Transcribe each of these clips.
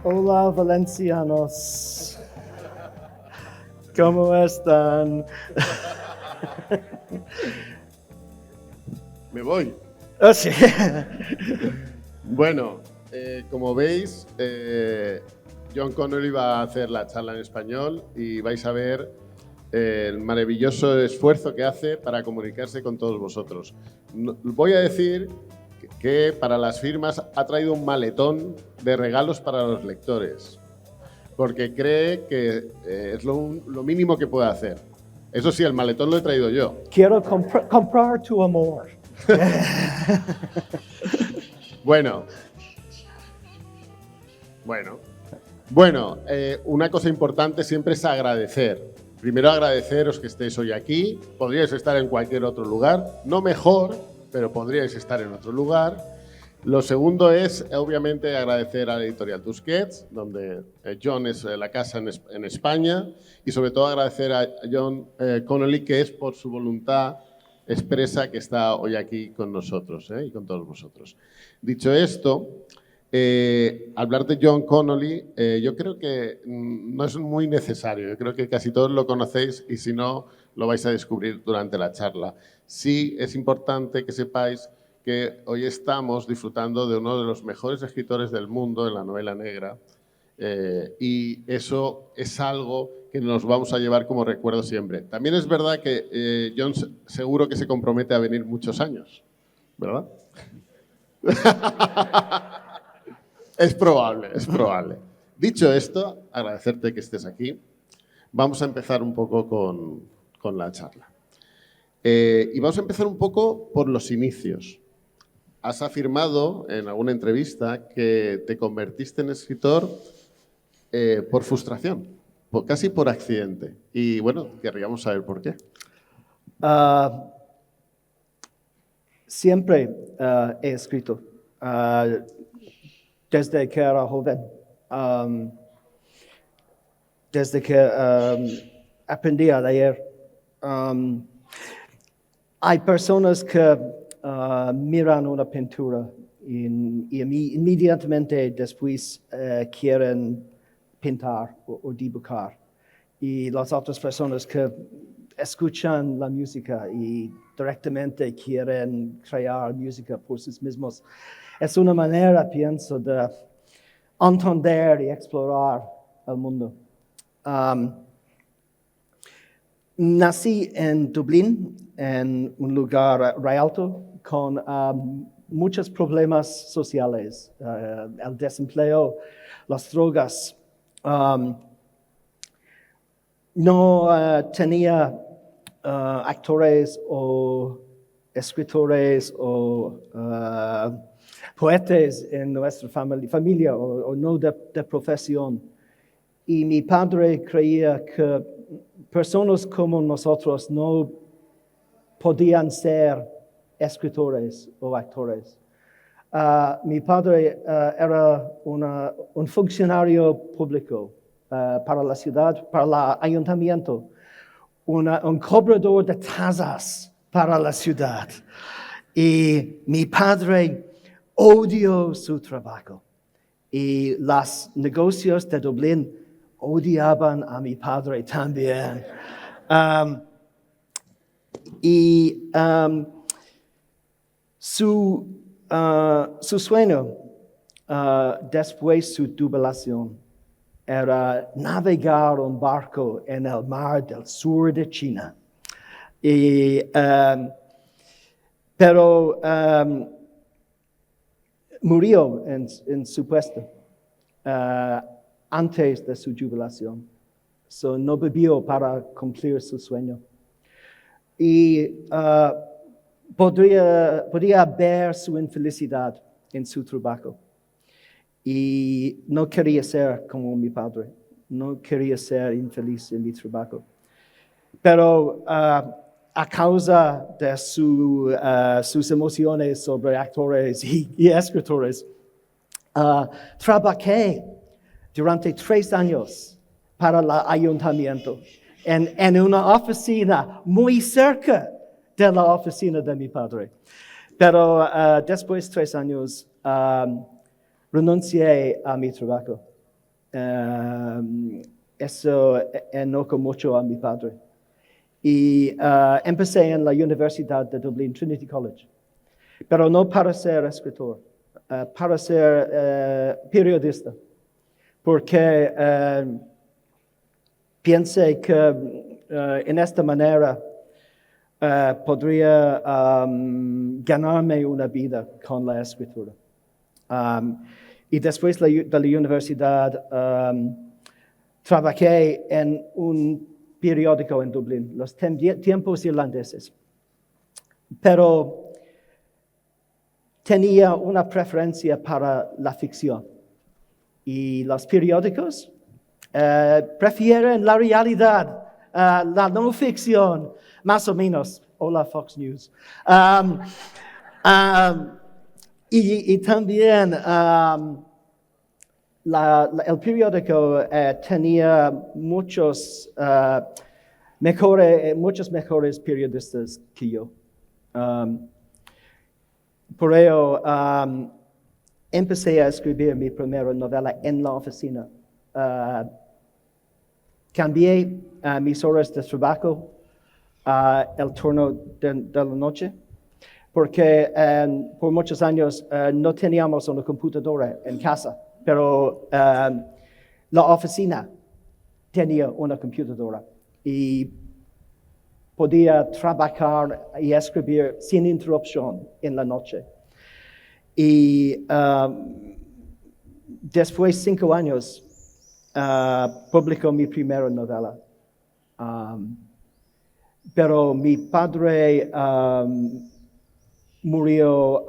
Hola, valencianos. ¿Cómo están? Me voy. Oh, sí. Bueno, como veis, John Connolly va a hacer la charla en español y vais a ver el maravilloso esfuerzo que hace para comunicarse con todos vosotros. Voy a decir que para las firmas ha traído un maletón de regalos para los lectores, porque cree que es lo mínimo que puede hacer. Eso sí, el maletón lo he traído yo. Quiero comprar tu amor. Bueno, una cosa importante siempre es agradecer. Primero agradeceros que estéis hoy aquí. Podríais estar en cualquier otro lugar, no mejor, pero podríais estar en otro lugar. Lo segundo es, obviamente, agradecer a la editorial Tusquets, donde John es la casa en España, y sobre todo agradecer a John Connolly, que es por su voluntad expresa que está hoy aquí con nosotros y con todos vosotros. Dicho esto, hablar de John Connolly yo creo que no es muy necesario. Yo creo que casi todos lo conocéis y si no, lo vais a descubrir durante la charla. Sí es importante que sepáis que hoy estamos disfrutando de uno de los mejores escritores del mundo en la novela negra y eso es algo que nos vamos a llevar como recuerdo siempre. También es verdad que John seguro que se compromete a venir muchos años, ¿verdad? Es probable, es probable. Dicho esto, agradecerte que estés aquí. Vamos a empezar un poco con la charla. Y vamos a empezar un poco por los inicios. Has afirmado en alguna entrevista que te convertiste en escritor por frustración, casi por accidente. Y bueno, querríamos saber por qué. Siempre he escrito. Desde que era joven. Desde que aprendí a leer. Hay personas que miran una pintura y inmediatamente después quieren pintar o dibujar. Y las otras personas que escuchan la música y directamente quieren crear música por sí mismos. Es una manera, pienso, de entender y explorar el mundo. Nací en Dublín, en un lugar realto, con muchos problemas sociales, el desempleo, las drogas. No tenía actores o escritores o poetas en nuestra familia o no de profesión. Y mi padre creía que personas como nosotros no podían ser escritores o actores. Mi padre era un funcionario público para la ciudad, para el ayuntamiento, un cobrador de tasas para la ciudad. Y mi padre odió su trabajo. Y los negocios de Dublín odiaban a mi padre también. Su sueño después de su jubilación era navegar un barco en el mar del sur de China. Pero murió en su puesto antes de su jubilación. No vivió para cumplir su sueño. Y podía ver su infelicidad en su trabajo. Y no quería ser como mi padre. No quería ser infeliz en mi trabajo. Pero a causa de sus emociones sobre actores y escritores, trabajé durante 3 años para el ayuntamiento en una oficina muy cerca de la oficina de mi padre. Pero después de 3 años renuncié a mi trabajo. Eso enojó mucho a mi padre. Y empecé en la Universidad de Dublín, Trinity College. Pero no para ser escritor, para ser periodista. Porque pensé que en esta manera podría ganarme una vida con la escritura. Y después de la universidad trabajé en un periódico en Dublín, los tiempos irlandeses. Pero tenía una preferencia para la ficción. Y los periódicos prefieren la realidad, la no ficción, más o menos. Hola, Fox News. Y también el periódico tenía muchos mejores periodistas que yo. Por ello, empecé a escribir mi primera novela en la oficina. Cambié mis horas de trabajo el turno de la noche, porque por muchos años no teníamos una computadora en casa, pero la oficina tenía una computadora y podía trabajar y escribir sin interrupción en la noche. Y después de 5 años, publicó mi primera novela. Pero mi padre murió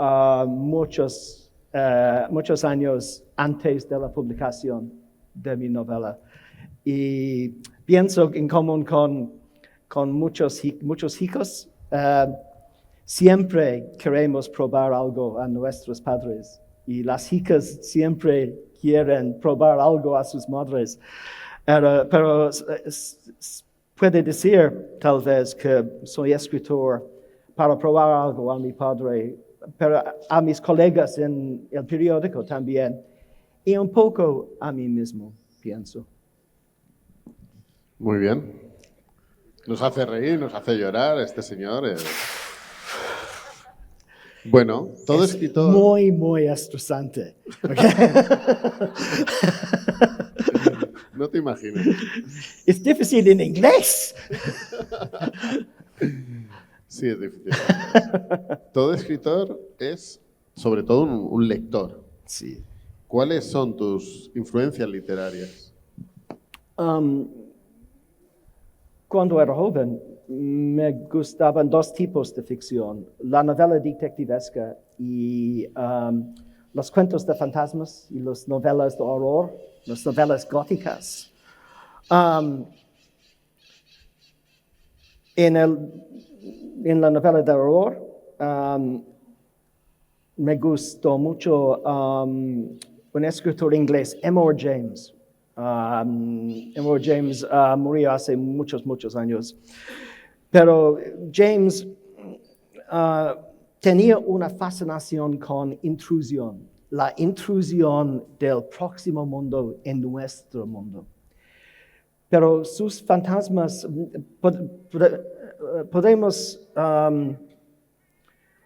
muchos años antes de la publicación de mi novela. Y pienso en común con muchos hijos, siempre queremos probar algo a nuestros padres. Y las hijas siempre quieren probar algo a sus madres. Pero puede decir, tal vez, que soy escritor para probar algo a mi padre, pero a mis colegas en el periódico también, y un poco a mí mismo, pienso. Muy bien. Nos hace reír, nos hace llorar este señor. Bueno, todo escritor... Muy, muy estresante. Okay. No te imaginas. Es difícil en inglés. Sí, es difícil. Todo escritor es, sobre todo, un lector. Sí. ¿Cuáles son tus influencias literarias? Cuando era joven, me gustaban 2 tipos de ficción, la novela detectivesca y los cuentos de fantasmas y las novelas de horror, las novelas góticas. En la novela de horror, me gustó mucho un escritor inglés, Emma James. Emma James murió hace muchos años. Pero James tenía una fascinación con intrusión, la intrusión del próximo mundo en nuestro mundo. Pero sus fantasmas, podemos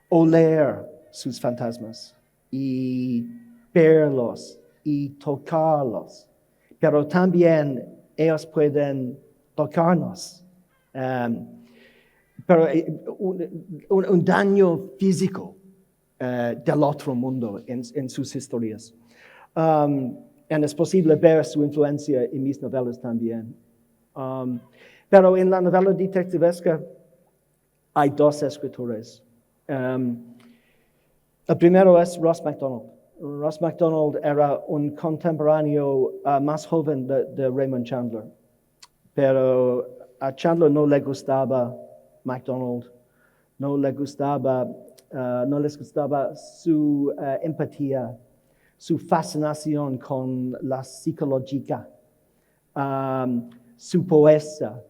oler sus fantasmas y verlos y tocarlos. Pero también ellos pueden tocarnos. Pero un daño físico del otro mundo en sus historias. Y es posible ver su influencia en mis novelas también. Pero en la novela detectivesca hay 2 escritores. El primero es Ross Macdonald. Ross Macdonald era un contemporáneo más joven de Raymond Chandler, pero a Chandler no le gustaba Macdonald, no les gustaba su empatía, su fascinación con la psicología, su poesía.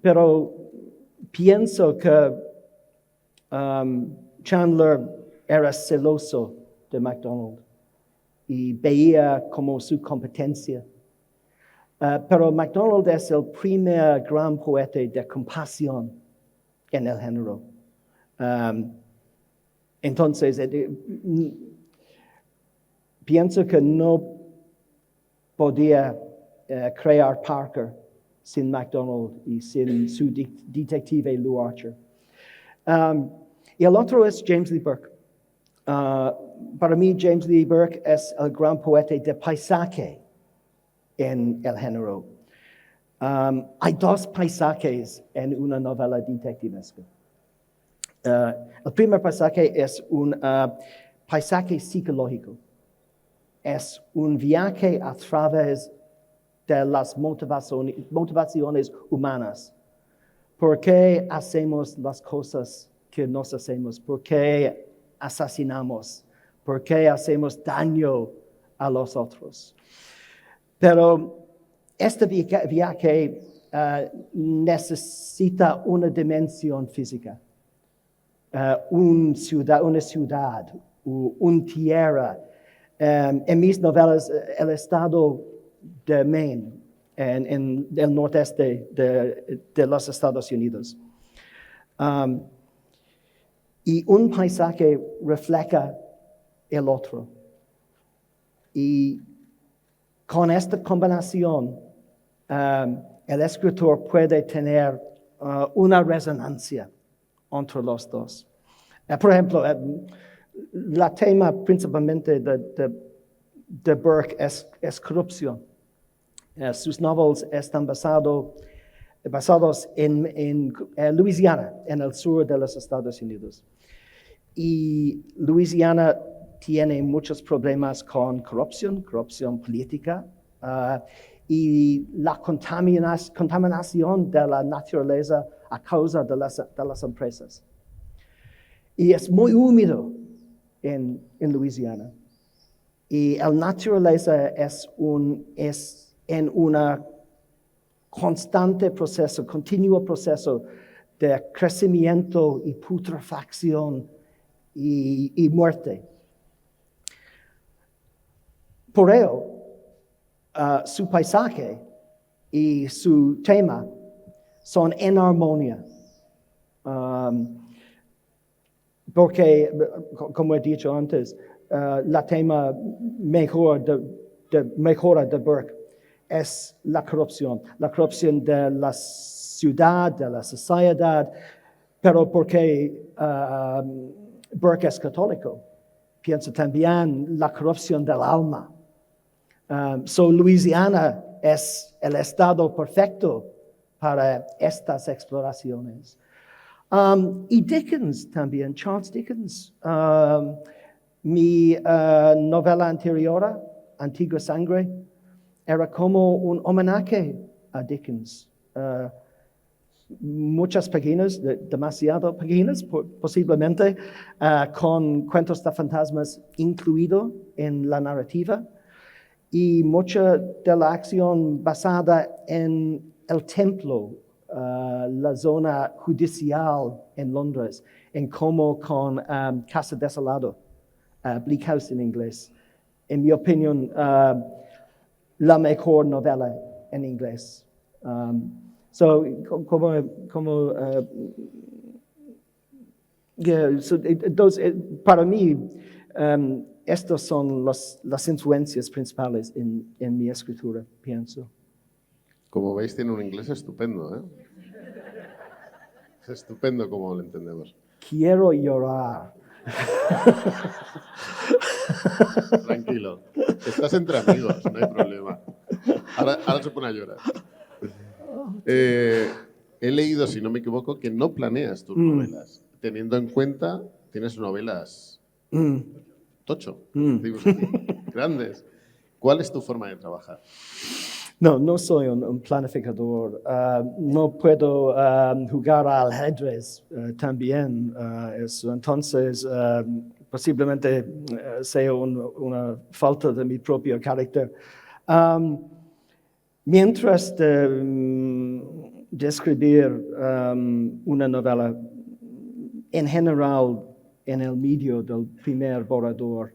Pero pienso que Chandler era celoso de MacDonald y veía como su competencia. Pero MacDonald es el primer gran poeta de compasión en el género. Entonces, pienso que no podía crear Parker sin MacDonald y sin su detective Lou Archer. Y el otro es James Lee Burke. Para mí, James Lee Burke es el gran poeta de paisaje en el género. Hay dos paisajes en una novela detectivesca. El primer paisaje es un paisaje psicológico. Es un viaje a través de las motivaciones humanas. ¿Por qué hacemos las cosas que nos hacemos? ¿Por qué asesinamos? ¿Por qué hacemos daño a los otros? Pero este viaje necesita una dimensión física, una ciudad, una tierra. En mis novelas, el estado de Maine, en el nordeste de los Estados Unidos. Y un paisaje refleja el otro. Y con esta combinación, el escritor puede tener una resonancia entre los dos. Por ejemplo, la tema principalmente de Burke es corrupción. Sus novelas están basados en Luisiana, en el sur de los Estados Unidos. Y Luisiana tiene muchos problemas con corrupción política, y la contaminación de la naturaleza a causa de las empresas. Y es muy húmedo en Luisiana. Y la naturaleza es en un constante proceso, continuo proceso de crecimiento y putrefacción y muerte. Por ello, su paisaje y su tema son en armonía. Porque, como he dicho antes, la tema mejora de Burke es la corrupción de la ciudad, de la sociedad, pero porque Burke es católico, piensa también la corrupción del alma. Luisiana es el estado perfecto para estas exploraciones. Y Dickens también, Charles Dickens. Mi novela anterior, Antigua Sangre, era como un homenaje a Dickens. Muchas páginas, demasiado páginas posiblemente, con cuentos de fantasmas incluido en la narrativa, y mucha de la acción basada en el templo, la zona judicial en Londres, en como con Casa Desolado, Bleak House en inglés. En mi opinión, la mejor novela en inglés. Para mí, estas son las influencias principales en mi escritura, pienso. Como veis, tiene un inglés estupendo, ¿eh? Es estupendo como lo entendemos. Quiero llorar. Tranquilo. Estás entre amigos, no hay problema. Ahora se pone a llorar. He leído, si no me equivoco, que no planeas tus novelas. Teniendo en cuenta, tienes novelas tocho, decimos aquí, grandes. ¿Cuál es tu forma de trabajar? No soy un planificador. No puedo jugar al ajedrez también. Entonces, posiblemente sea una falta de mi propio carácter. Mientras de escribir una novela, en general, en el medio del primer borrador,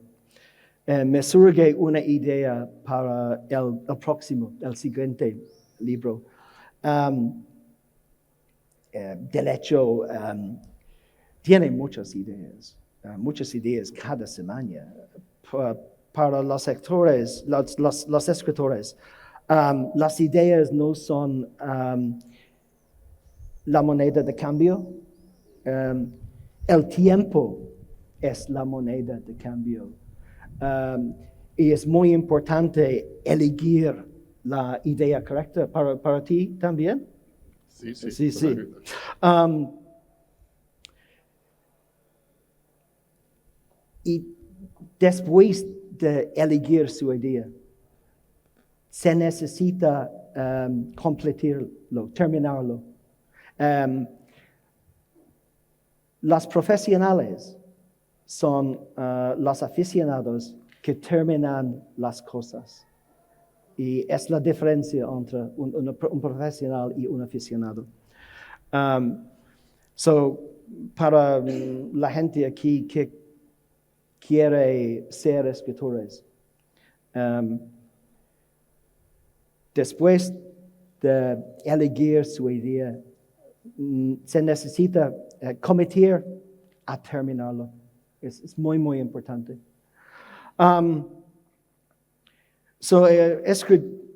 me surge una idea para el próximo, el siguiente libro. Del hecho, tiene muchas ideas cada semana. Para los lectores, los escritores, las ideas no son la moneda de cambio. El tiempo es la moneda de cambio. Y es muy importante elegir la idea correcta para ti también. Sí. Y después de elegir su idea, se necesita completarlo, terminarlo. Los profesionales son los aficionados que terminan las cosas. Y es la diferencia entre un profesional y un aficionado. Para la gente aquí que quiere ser escritores, después de elegir su idea, se necesita cometer a terminarlo. Es muy, muy importante.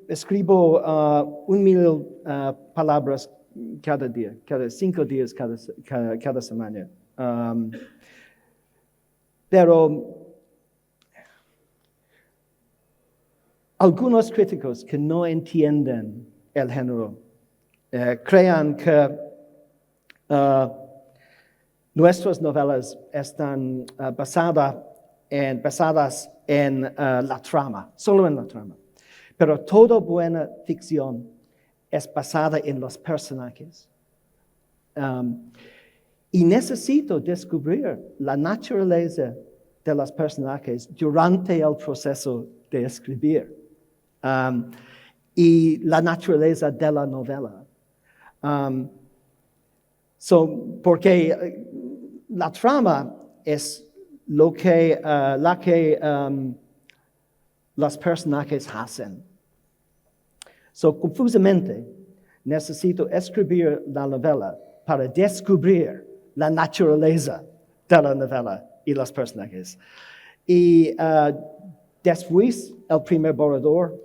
Escribo 1,000 palabras cada día, cada 5 días, cada semana. Pero algunos críticos que no entienden el género creen que nuestras novelas están basadas en la trama, solo en la trama. Pero toda buena ficción es basada en los personajes. Y necesito descubrir la naturaleza de los personajes durante el proceso de escribir. Y la naturaleza de la novela. Porque la trama es la que los personajes hacen. Confusamente, necesito escribir la novela para descubrir la naturaleza de la novela y los personajes. Y después, el primer borrador,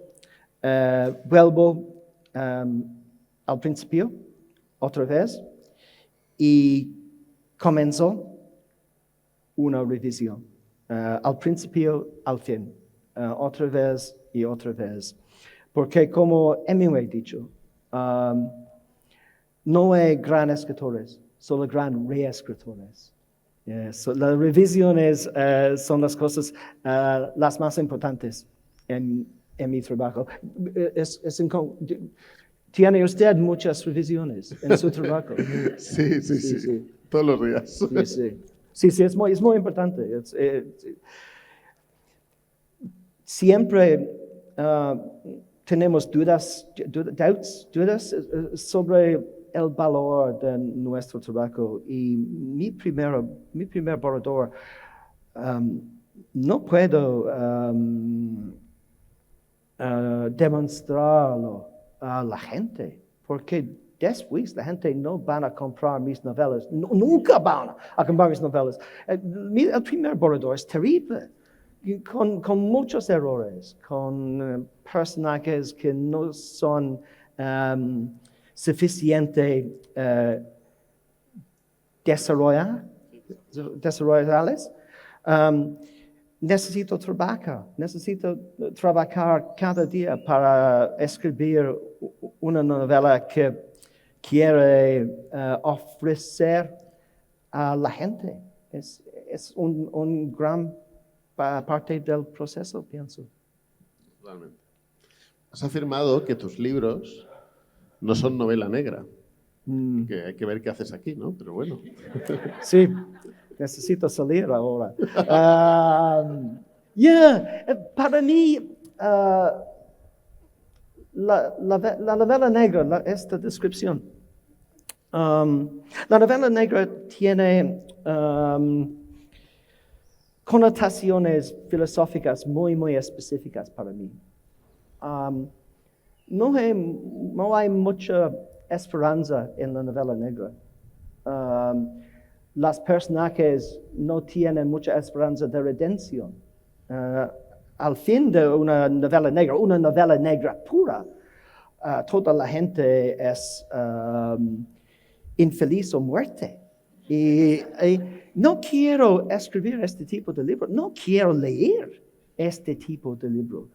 vuelvo al principio, otra vez, y comenzó una revisión. Al principio, al fin, otra vez y otra vez. Porque como he dicho, no hay grandes escritores, solo grandes reescritores. Las revisiones son las cosas las más importantes en mi trabajo. ¿Tiene usted muchas revisiones en su trabajo? Sí. Todos los días. Sí, es muy importante. Siempre tenemos dudas sobre el valor de nuestro trabajo. Y mi primer borrador, no puedo demostrarlo a la gente, porque después la gente no van a comprar mis novelas, nunca van a comprar mis novelas. El primer borrador es terrible, con muchos errores, con personajes que no son suficientes desarrollables. Necesito trabajar cada día para escribir una novela que quiere ofrecer a la gente. Es un gran parte del proceso, pienso. Totalmente. Has afirmado que tus libros no son novela negra. Que hay que ver qué haces aquí, ¿no? Pero bueno. Sí. Necesito salir ahora. Para mí, la novela negra, esta descripción, La novela negra tiene connotaciones filosóficas muy, muy específicas para mí. No hay mucha esperanza en la novela negra. Los personajes no tienen mucha esperanza de redención. Al fin de una novela negra pura, toda la gente es infeliz o muerte. Y no quiero escribir este tipo de libro, no quiero leer este tipo de libro.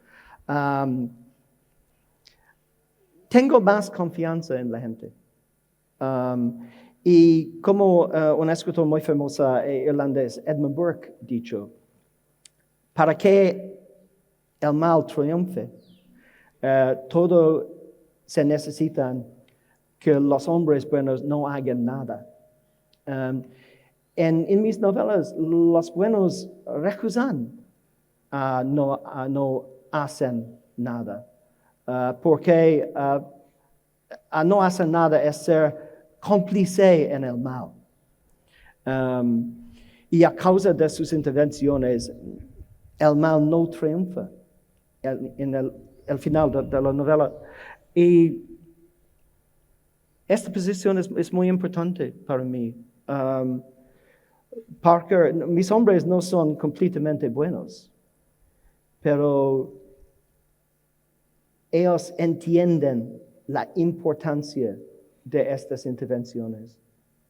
Tengo más confianza en la gente. Y como un escritor muy famoso irlandés, Edmund Burke, dicho, para que el mal triunfe, todo se necesitan que los hombres buenos no hagan nada. En mis novelas, los buenos rehusan no hacen nada, porque no hacer nada es ser cómplice en el mal. Y a causa de sus intervenciones, el mal no triunfa en el final de la novela. Y esta posición es muy importante para mí. Parker, mis hombres no son completamente buenos, pero ellos entienden la importancia de estas intervenciones,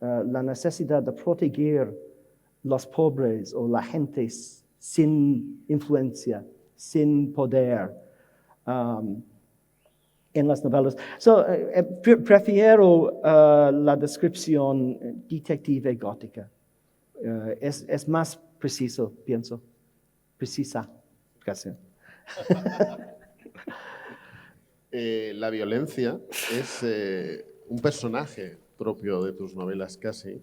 la necesidad de proteger los pobres o la gente sin influencia, sin poder en las novelas. Prefiero la descripción detective gótica. Es más preciso, pienso. Precisa. Gracias. La violencia es un personaje propio de tus novelas casi.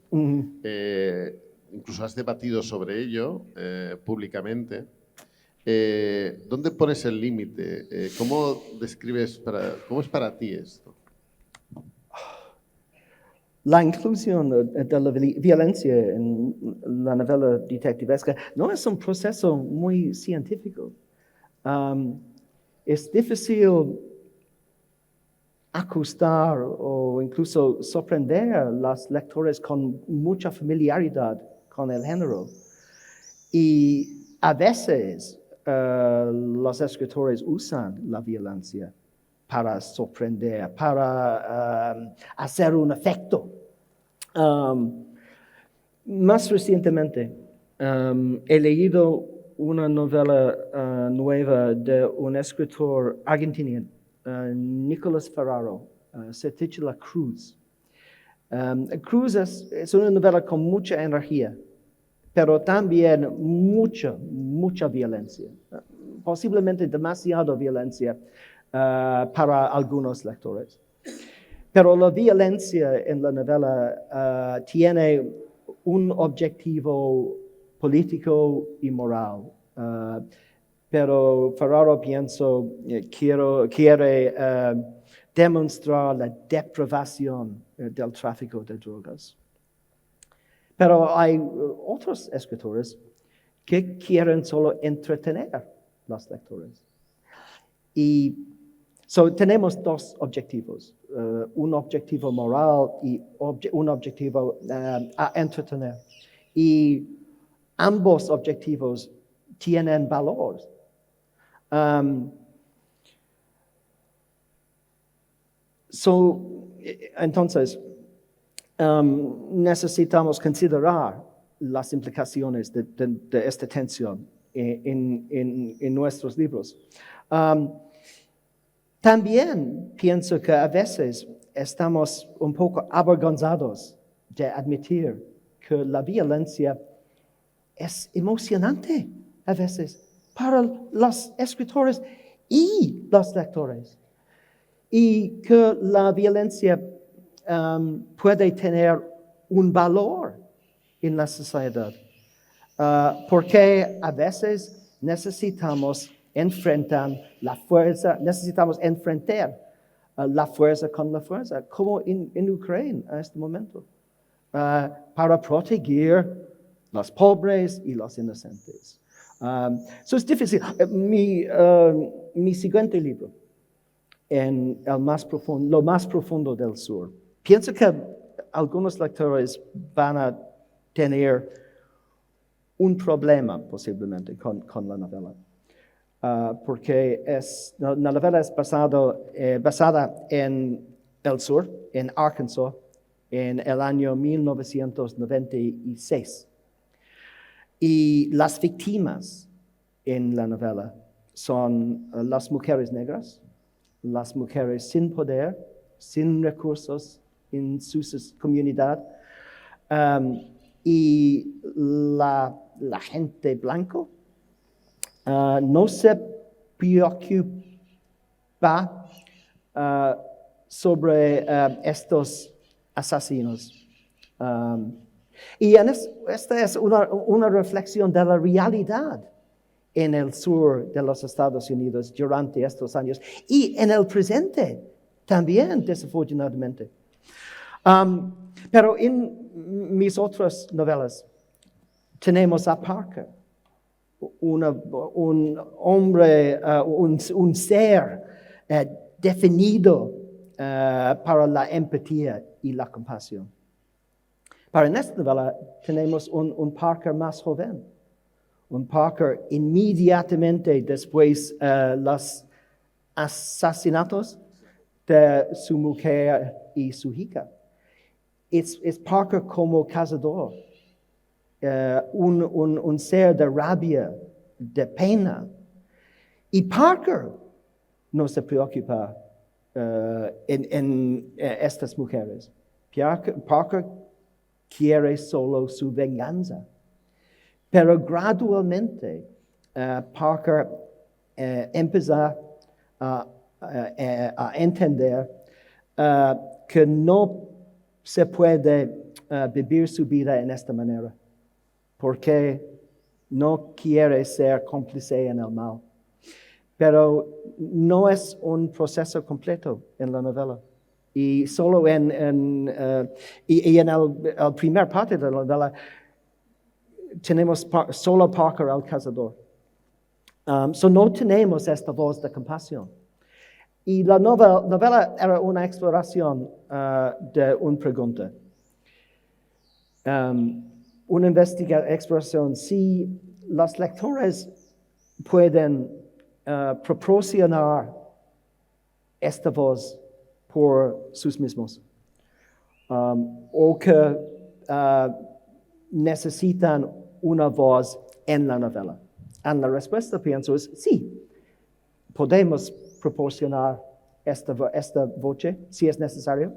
Incluso has debatido sobre ello públicamente. ¿Dónde pones el límite? ¿Cómo describes, cómo es para ti esto? La inclusión de la violencia en la novela detectivesca no es un proceso muy científico. Es difícil acostar o incluso sorprender a los lectores con mucha familiaridad con el género. Y a veces los escritores usan la violencia para sorprender, para hacer un efecto. Más recientemente he leído una novela nueva de un escritor argentino, Nicolás Ferraro, se titula Cruz. Cruz es una novela con mucha energía, pero también mucha violencia, posiblemente demasiada violencia para algunos lectores. Pero la violencia en la novela tiene un objetivo político y moral. Pero Ferraro, pienso, quiere demostrar la depravación del tráfico de drogas. Pero hay otros escritores que quieren solo entretener a los lectores. Y tenemos dos objetivos, un objetivo moral y un objetivo a entretener. Y ambos objetivos tienen valor. Entonces, necesitamos considerar las implicaciones de esta tensión en nuestros libros. También pienso que a veces estamos un poco avergonzados de admitir que la violencia es emocionante a veces para los escritores y los lectores. Y que la violencia puede tener un valor en la sociedad. Porque a veces necesitamos enfrentar la fuerza con la fuerza, como en Ucrania a este momento, para proteger los pobres y los inocentes. Es difícil. Mi siguiente libro, en lo más profundo del sur. Pienso que algunos lectores van a tener un problema posiblemente con la novela, porque la novela es basada en el sur, en Arkansas, en el año 1996. Y las víctimas en la novela son las mujeres negras, las mujeres sin poder, sin recursos en su comunidad, y la gente blanca no se preocupa sobre estos asesinos. Y esta es una reflexión de la realidad en el sur de los Estados Unidos durante estos años y en el presente también, desafortunadamente. Pero en mis otras novelas tenemos a Parker, un hombre, un ser definido para la empatía y la compasión. Pero en esta novela tenemos un Parker más joven, un Parker inmediatamente después los asesinatos de su mujer y su hija. Es Parker como cazador, un ser de rabia, de pena. Y Parker no se preocupa en estas mujeres. Parker quiere solo su venganza. Pero gradualmente Parker empieza a entender que no se puede vivir su vida en esta manera, porque no quiere ser cómplice en el mal. Pero no es un proceso completo en la novela. Y solo en el primer parte de la novela tenemos solo Parker el cazador. No tenemos esta voz de compasión. Y la novela era una exploración de una pregunta. Una exploración si los lectores pueden proporcionar esta voz por sus mismos, o que necesitan una voz en la novela. Y la respuesta, pienso, es sí, podemos proporcionar esta voz si es necesario,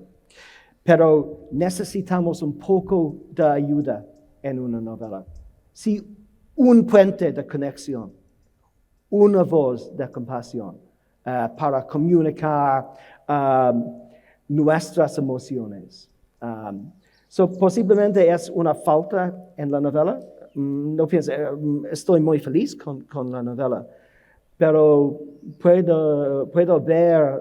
pero necesitamos un poco de ayuda en una novela. Sí, un puente de conexión, una voz de compasión para comunicar nuestras emociones. Posiblemente es una falta en la novela. No pienso, estoy muy feliz con la novela, pero puedo ver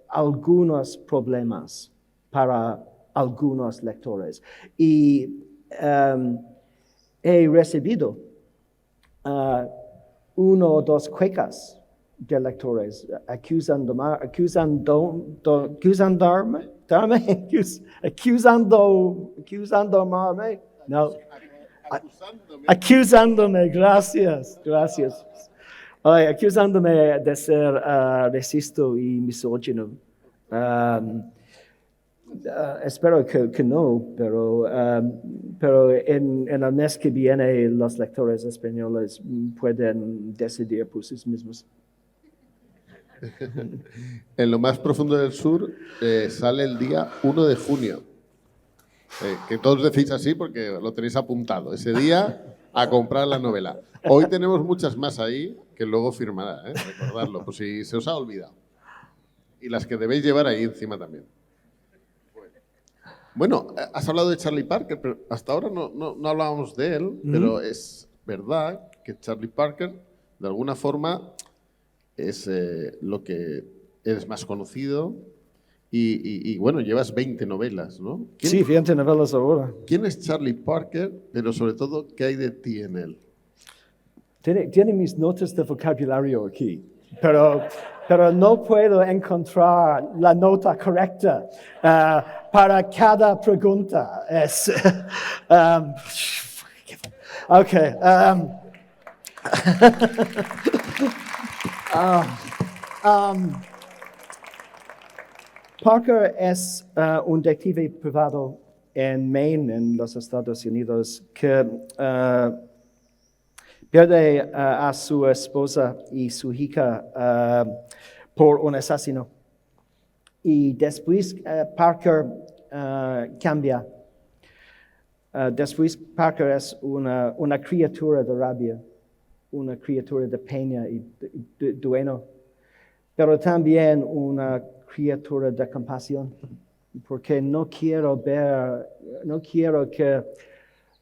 algunos problemas para algunos lectores. Y he recibido uno o dos quejas de lectores acusándome, no, acusándome, gracias. Ay, acusándome de ser racista y misógino. Espero que no, pero en el mes que viene los lectores españoles pueden decidir por sí mismos. En lo más profundo del sur sale el día 1 de junio. Que todos decís así porque lo tenéis apuntado. Ese día a comprar la novela. Hoy tenemos muchas más ahí que luego firmará, recordadlo, por si se os ha olvidado. Y las que debéis llevar ahí encima también. Bueno, has hablado de Charlie Parker, pero hasta ahora no hablábamos de él, pero es verdad que Charlie Parker, de alguna forma, es lo que eres más conocido y bueno, llevas 20 novelas, ¿no? Sí, 20 novelas ahora. ¿Quién es Charlie Parker? Pero sobre todo, ¿qué hay de ti en él? Tiene mis notas de vocabulario aquí, pero no puedo encontrar la nota correcta para cada pregunta. Ok. Parker es un detective privado en Maine, en los Estados Unidos, que pierde a su esposa y su hija por un asesino. Y después Parker cambia. Después Parker es una criatura de rabia, una criatura de pena y de duelo, pero también una criatura de compasión, porque no quiero que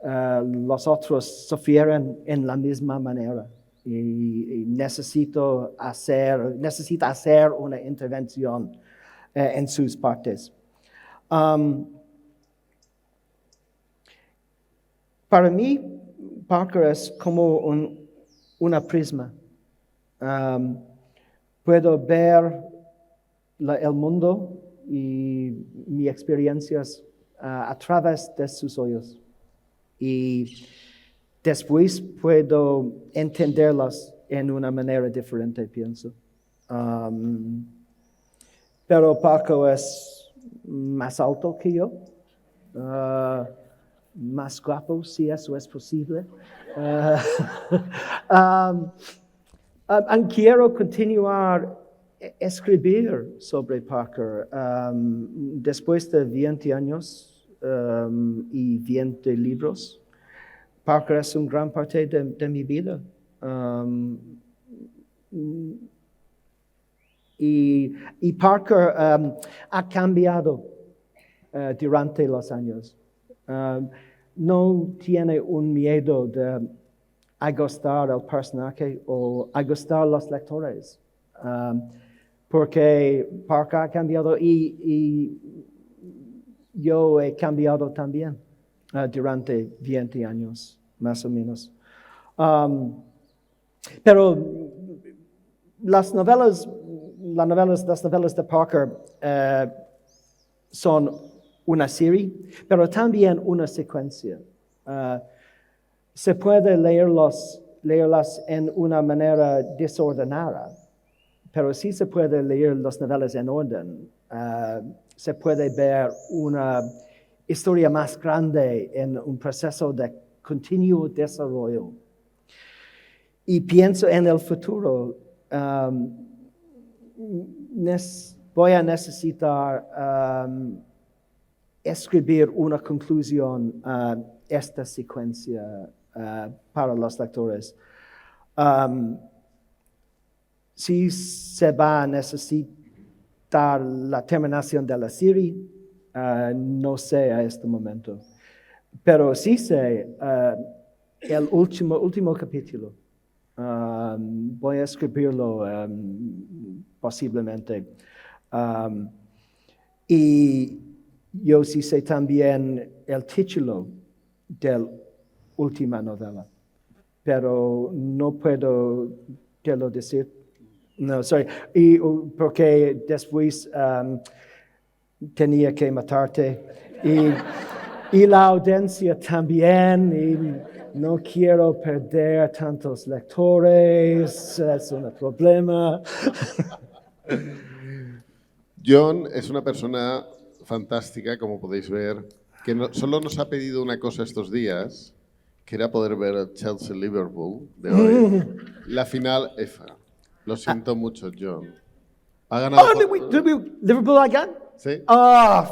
los otros sufrieran en la misma manera y necesita hacer una intervención en sus partes. Para mí, Parker es como una prisma. Puedo ver el mundo y mis experiencias a través de sus ojos. Y después puedo entenderlas en una manera diferente, pienso. Pero Paco es más alto que yo, más guapo, si eso es posible. Quiero continuar a escribir sobre Parker. Después de 20 años y 20 libros, Parker es una gran parte de mi vida. Y Parker ha cambiado durante los años. No tiene un miedo de agostar al personaje o agostar a los lectores. Porque Parker ha cambiado y yo he cambiado también durante 20 años, más o menos. Pero las novelas de Parker son una serie, pero también una secuencia. Se puede leerlas en una manera desordenada, pero sí se puede leer las novelas en orden. Se puede ver una historia más grande en un proceso de continuo desarrollo. Y pienso en el futuro. Voy a necesitar escribir una conclusión a esta secuencia para los lectores. Si se va a necesitar la terminación de la serie, no sé a este momento. Pero sí sé el último capítulo. Voy a escribirlo posiblemente. Y yo sí sé también el título de la última novela, pero no puedo te lo decir. No, sorry. Porque después tenía que matarte. Y la audiencia también. Y no quiero perder tantos lectores. Es un problema. John es una persona fantástica, como podéis ver, que solo nos ha pedido una cosa estos días, que era poder ver Chelsea-Liverpool de hoy. La final EFA. Lo siento mucho, John. Ha ganado. ¿Liverpool again? Sí.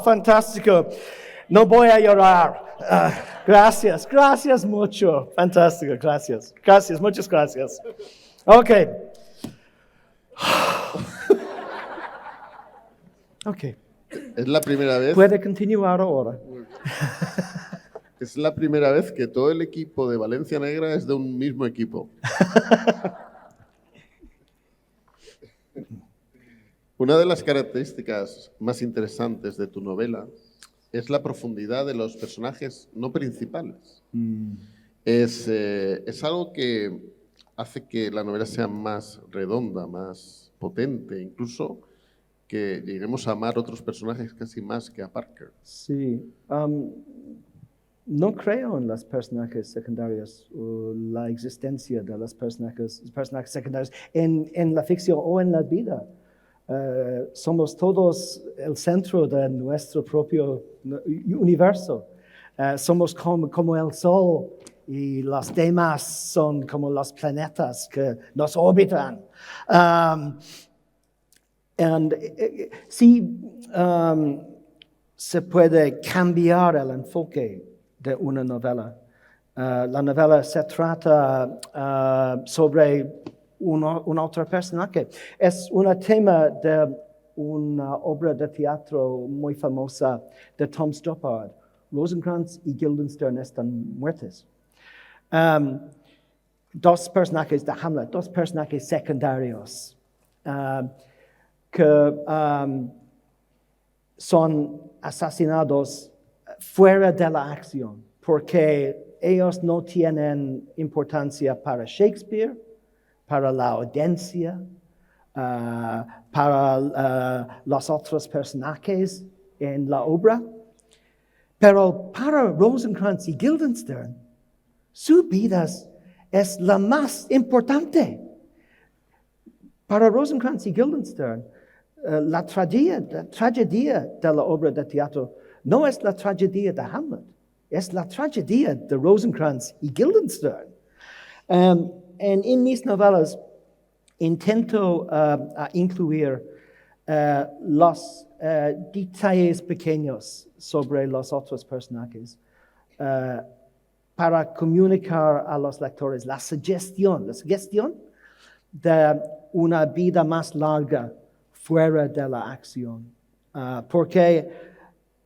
Fantástico. No voy a llorar. Gracias mucho. Fantástico, gracias. Muchas gracias. Ok. Es la primera vez. Puede continuar ahora. Es la primera vez que todo el equipo de Valencia Negra es de un mismo equipo. Una de las características más interesantes de tu novela es la profundidad de los personajes no principales. Es algo que hace que la novela sea más redonda, más potente, incluso que lleguemos a amar otros personajes casi más que a Parker. Sí. No creo en los personajes secundarios o la existencia de los personajes secundarios en la ficción o en la vida. Somos todos el centro de nuestro propio universo. Somos como el Sol y los demás son como los planetas que nos orbitan. Sí, se puede cambiar el enfoque de una novela. La novela se trata sobre un otro personaje. Es un tema de una obra de teatro muy famosa de Tom Stoppard. Rosencrantz y Guildenstern están muertos. Dos personajes de Hamlet, dos personajes secundarios que son asesinados fuera de la acción, porque ellos no tienen importancia para Shakespeare, para la audiencia, para los otros personajes en la obra. Pero para Rosencrantz y Guildenstern, su vida es la más importante. Para Rosencrantz y Guildenstern, la tragedia de la obra de teatro no es la tragedia de Hamlet, es la tragedia de Rosencrantz y Guildenstern. En mis novelas intento incluir los detalles pequeños sobre los otros personajes para comunicar a los lectores la sugestión de una vida más larga fuera de la acción. Porque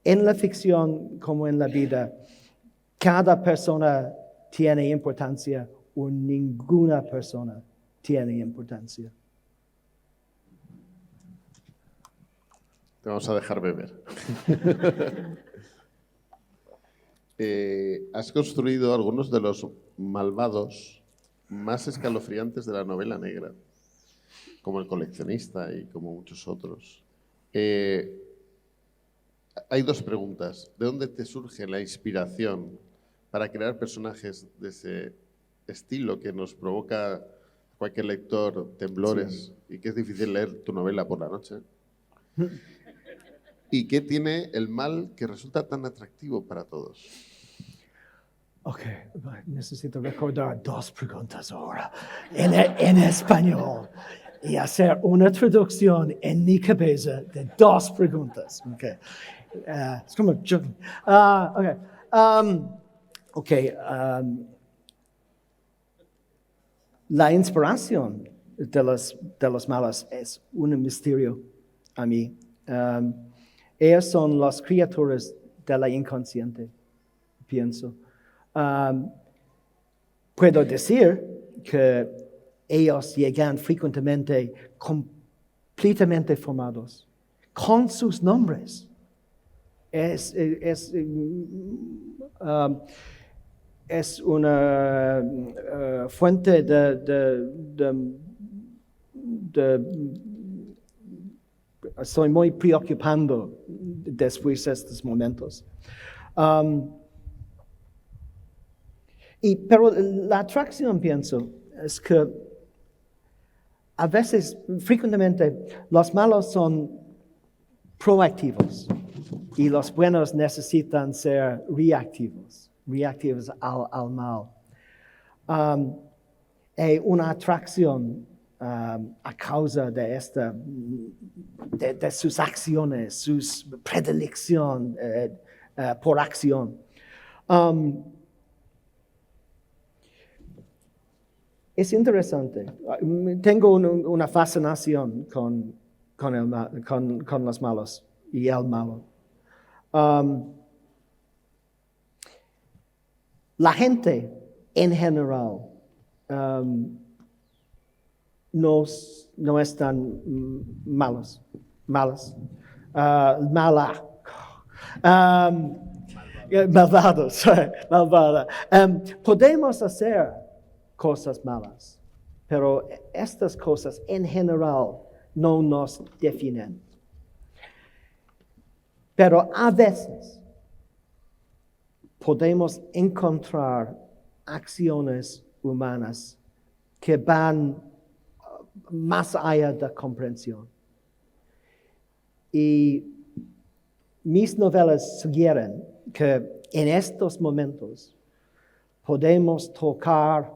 en la ficción como en la vida, cada persona tiene importancia o ninguna persona tiene importancia. Te vamos a dejar beber. Has construido algunos de los malvados más escalofriantes de la novela negra, como el coleccionista y como muchos otros. Hay dos preguntas. ¿De dónde te surge la inspiración para crear personajes de ese estilo que nos provoca cualquier lector temblores y que es difícil leer tu novela por la noche? ¿Y qué tiene el mal que resulta tan atractivo para todos? Ok, necesito recordar dos preguntas ahora en español y hacer una traducción en mi cabeza de dos preguntas. Okay. Es como joking. La inspiración de los malos es un misterio a mí. Ellos son las criaturas de la inconsciente, pienso. Puedo decir que ellos llegan frecuentemente completamente formados, con sus nombres. Es una fuente estoy muy preocupando después de estos momentos. Pero la atracción, pienso, es que a veces, frecuentemente, los malos son proactivos y los buenos necesitan ser reactivos al mal. Hay una atracción a causa de sus acciones, sus predilección por acción. Es interesante. Tengo una fascinación con los malos y el malo. La gente en general no están malas. Malvados, malvada. Podemos hacer cosas malas, pero estas cosas en general no nos definen. Pero a veces podemos encontrar acciones humanas que van más allá de comprensión. Y mis novelas sugieren que en estos momentos podemos tocar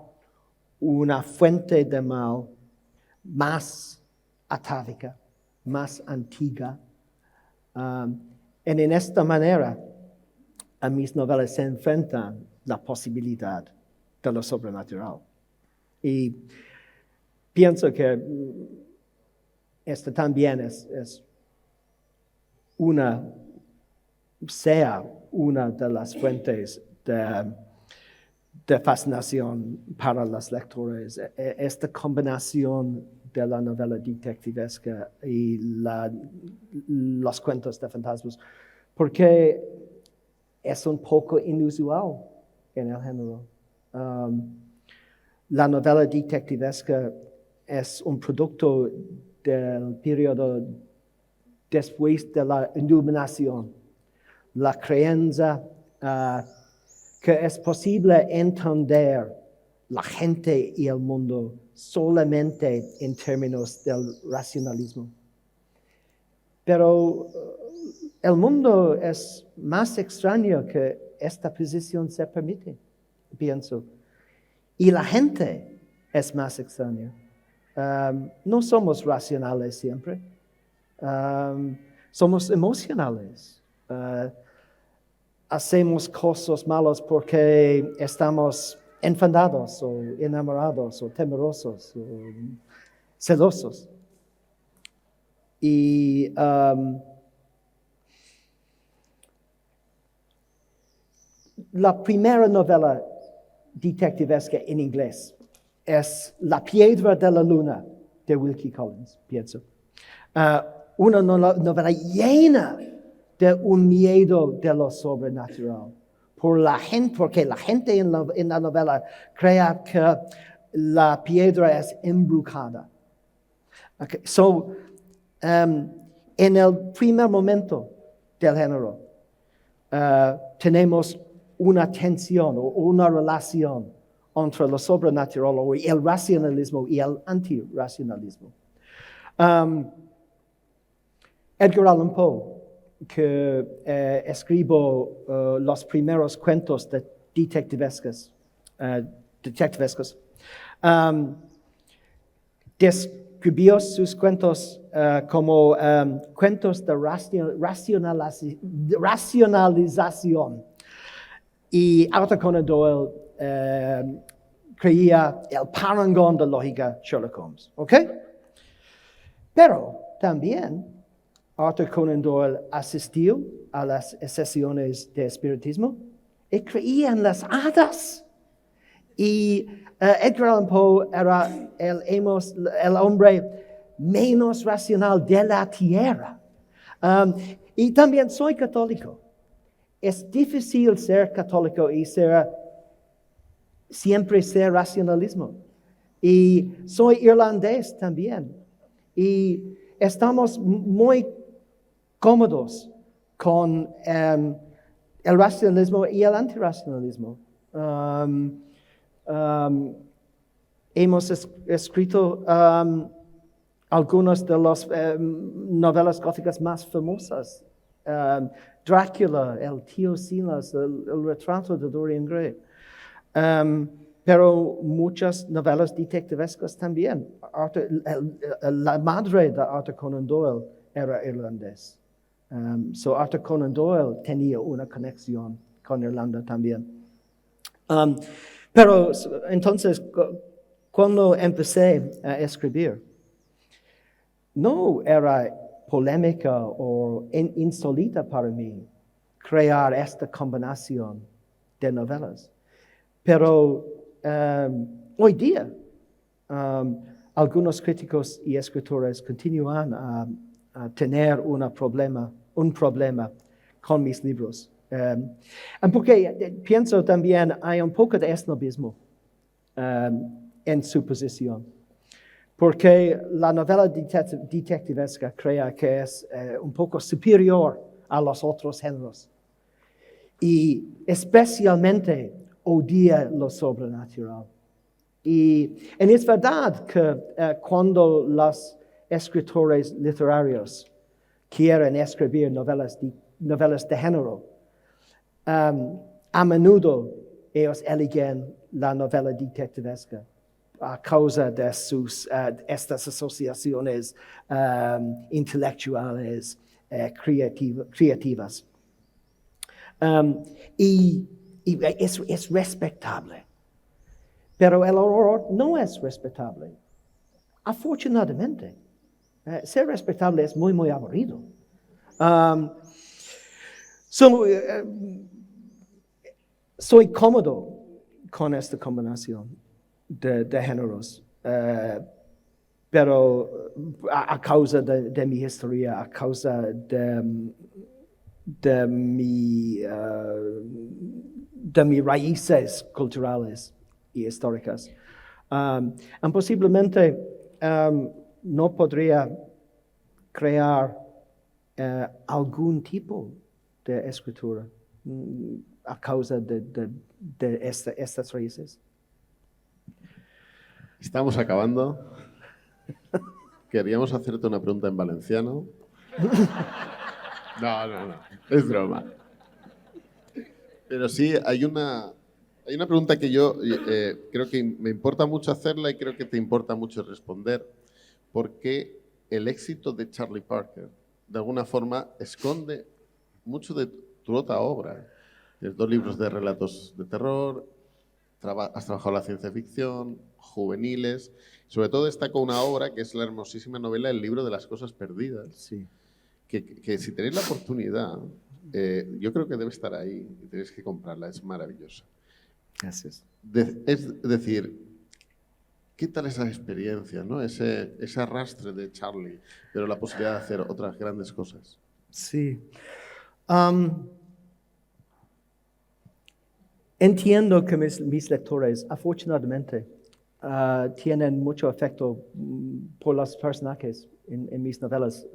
una fuente de mal más atávica, más antigua. En esta manera, a mis novelas se enfrentan la posibilidad de lo sobrenatural. Y pienso que esta también sea una de las fuentes de fascinación para los lectores. Esta combinación de la novela detectivesca y los cuentos de fantasmas, porque es un poco inusual en el género. La novela detectivesca es un producto del periodo después de la iluminación, la creencia que es posible entender la gente y el mundo solamente en términos del racionalismo. Pero el mundo es más extraño que esta posición se permite, pienso. Y la gente es más extraña. No somos racionales siempre. Somos emocionales. Hacemos cosas malas porque estamos enfadados o enamorados o temerosos o celosos. Y la primera novela detectivesca en inglés es La piedra de la luna de Wilkie Collins, pienso. Una novela llena de un miedo de lo sobrenatural. Porque la gente en la novela crea que la piedra es embrujada. Okay. En el primer momento del género, tenemos una tensión o una relación entre lo sobrenatural o el racionalismo y el antirracionalismo. Edgar Allan Poe, que escribió los primeros cuentos de detectivescos, describió sus cuentos como cuentos de racionalización. Y Arthur Conan Doyle creía el parangón de lógica Sherlock Holmes. ¿Ok? Pero también Arthur Conan Doyle asistió a las sesiones de espiritismo y creía en las hadas. Y Edgar Allan Poe era el hombre menos racional de la tierra. Y también soy católico. Es difícil ser católico y siempre ser racionalismo. Y soy irlandés también. Y estamos muy cómodos con el racionalismo y el antirracionalismo. Hemos escrito algunas de las novelas góticas más famosas. Drácula, el tío Silas, el retrato de Dorian Gray. Pero muchas novelas detectivescas también. La madre de Arthur Conan Doyle era irlandés. Arthur Conan Doyle tenía una conexión con Irlanda también. Pero entonces, cuando empecé a escribir, no era polémica o insólita para mí crear esta combinación de novelas. Pero hoy día algunos críticos y escritores continúan a tener un problema con mis libros. Porque pienso también hay un poco de esnobismo en su posición. Porque la novela detectivesca crea que es un poco superior a los otros géneros. Y especialmente odia lo sobrenatural. Y es verdad que cuando los escritores literarios quieren escribir novelas de género, a menudo ellos eligen la novela detectivesca a causa de estas asociaciones intelectuales creativas. Y es respetable. Pero el horror no es respetable. Afortunadamente, ser respetable es muy, muy aburrido. Soy cómodo con esta combinación de géneros, pero a causa de mi historia, a causa de mis raíces culturales y históricas. Posiblemente no podría crear algún tipo de escritura a causa de estas raíces. Estamos acabando. Queríamos hacerte una pregunta en valenciano. No. Es broma. Pero sí, hay una pregunta que yo creo que me importa mucho hacerla y creo que te importa mucho responder. Porque el éxito de Charlie Parker, de alguna forma, esconde mucho de tu otra obra. Tienes 2 libros de relatos de terror, has trabajado la ciencia ficción, juveniles. Sobre todo destaco una obra que es la hermosísima novela El libro de las cosas perdidas. Sí. Que si tenéis la oportunidad, yo creo que debe estar ahí y tenéis que comprarla, es maravillosa. Gracias. Es decir, ¿qué tal esa experiencia, ¿no? Ese arrastre de Charlie, pero la posibilidad de hacer otras grandes cosas? Sí. Entiendo que mis lectores, afortunadamente, tienen mucho afecto por los personajes en mis novelas,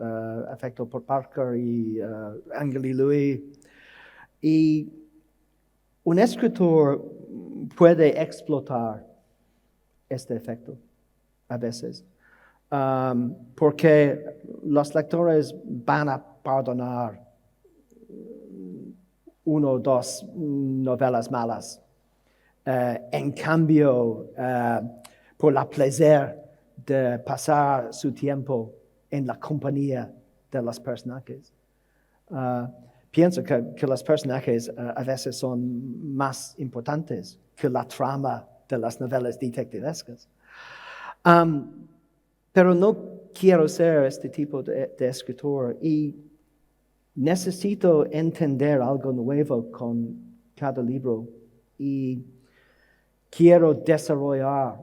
afecto por Parker y Angel y Louis. Y un escritor puede explotar este efecto a veces, porque los lectores van a perdonar 1 o 2 novelas malas. En cambio, por el placer de pasar su tiempo en la compañía de los personajes. Pienso que los personajes a veces son más importantes que la trama de las novelas detectivescas. Pero no quiero ser este tipo de escritor y necesito entender algo nuevo con cada libro y quiero desarrollar